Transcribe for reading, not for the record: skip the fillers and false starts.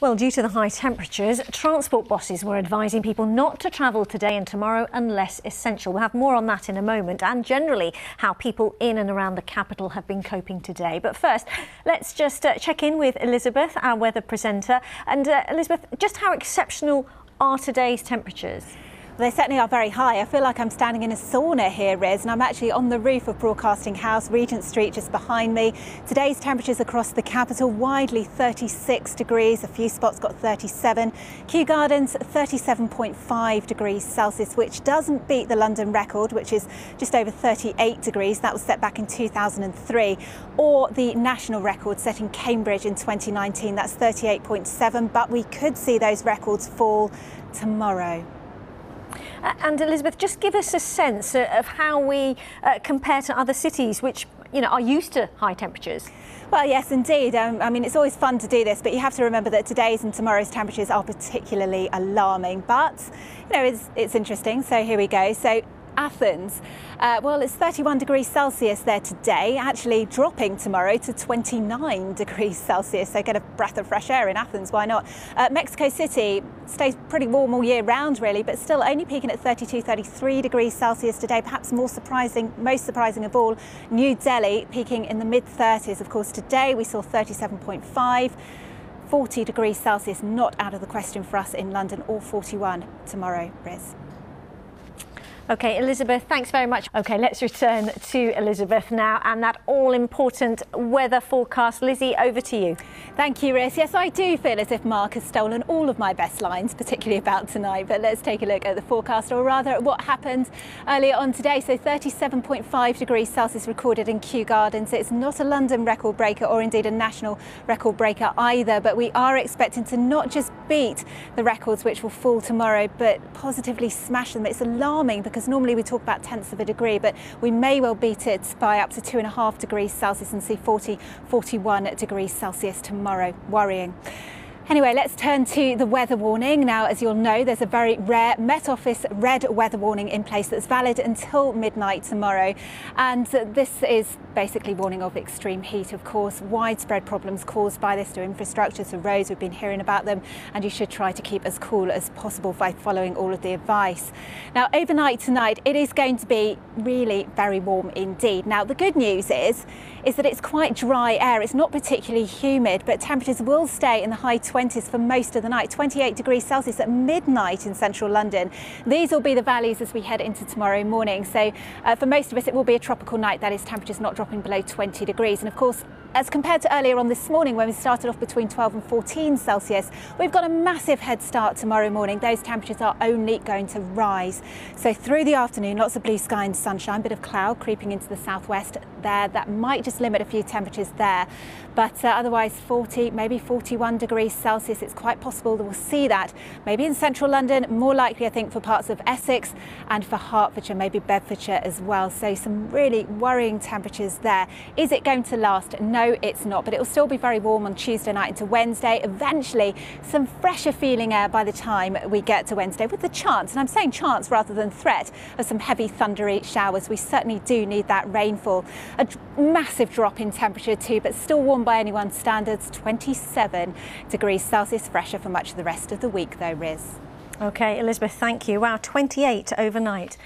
Well, due to the high temperatures, transport bosses were advising people not to travel today and tomorrow unless essential. We'll have more on that in a moment, and generally how people in and around the capital have been coping today. But first, let's just check in with Elizabeth, our weather presenter. And Elizabeth, just how exceptional are today's temperatures? They certainly are very high. I feel like I'm standing in a sauna here, Riz, and I'm actually on the roof of Broadcasting House, Regent Street just behind me. Today's temperatures across the capital, widely 36 degrees, a few spots got 37. Kew Gardens, 37.5 degrees Celsius, which doesn't beat the London record, which is just over 38 degrees. That was set back in 2003, or the national record set in Cambridge in 2019. That's 38.7, but we could see those records fall tomorrow. And Elizabeth, just give us a sense of how we compare to other cities which, are used to high temperatures. Well, yes, indeed. I mean, it's always fun to do this, but you have to remember that today's and tomorrow's temperatures are particularly alarming. But, it's interesting. So here we go. So Athens, well, it's 31 degrees Celsius there today, actually dropping tomorrow to 29 degrees Celsius. So get a breath of fresh air in Athens, why not? Mexico City stays pretty warm all year round, really, but still only peaking at 32, 33 degrees Celsius today. Perhaps most surprising of all, New Delhi peaking in the mid-30s. Of course, today we saw 37.5. 40 degrees Celsius not out of the question for us in London, or 41 tomorrow, Riz. OK, Elizabeth, thanks very much. OK, let's return to Elizabeth now and that all-important weather forecast. Lizzie, over to you. Thank you, Riz. Yes, I do feel as if Mark has stolen all of my best lines, particularly about tonight. But let's take a look at the forecast, or rather at what happened earlier on today. So 37.5 degrees Celsius recorded in Kew Gardens. It's not a London record breaker or indeed a national record breaker either. But we are expecting to not just beat the records which will fall tomorrow, but positively smash them. It's alarming because normally we talk about tenths of a degree, but we may well beat it by up to 2.5 degrees Celsius and see 41 degrees Celsius tomorrow. Worrying. Anyway, let's turn to the weather warning. Now, as you'll know, there's a very rare Met Office red weather warning in place that's valid until midnight tomorrow. And this is basically warning of extreme heat, of course, widespread problems caused by this to infrastructure, to roads. We've been hearing about them, and you should try to keep as cool as possible by following all of the advice. Now, overnight tonight, it is going to be really very warm indeed. Now, the good news is that it's quite dry air. It's not particularly humid, but temperatures will stay in the high 20s for most of the night. 28 degrees Celsius at midnight in central London. These will be the valleys as we head into tomorrow morning. So for most of us, it will be a tropical night. That is, temperatures not dropping below 20 degrees. And of course, as compared to earlier on this morning when we started off between 12 and 14 Celsius, we've got a massive head start tomorrow morning. Those temperatures are only going to rise. So through the afternoon, lots of blue sky and sunshine, bit of cloud creeping into the southwest there. That might just limit a few temperatures there. But otherwise 40, maybe 41 degrees Celsius. It's quite possible that we'll see that maybe in central London, more likely I think for parts of Essex and for Hertfordshire, maybe Bedfordshire as well. So some really worrying temperatures there. Is it going to last? No, it's not, but it will still be very warm on Tuesday night into Wednesday. Eventually some fresher feeling air by the time we get to Wednesday, with the chance, and I'm saying chance rather than threat, of some heavy thundery showers. We certainly do need that rainfall. A massive drop in temperature too, but still warm by anyone's standards. 27 degrees Celsius, fresher for much of the rest of the week though, Riz. OK, Elizabeth, thank you. Wow, 28 overnight.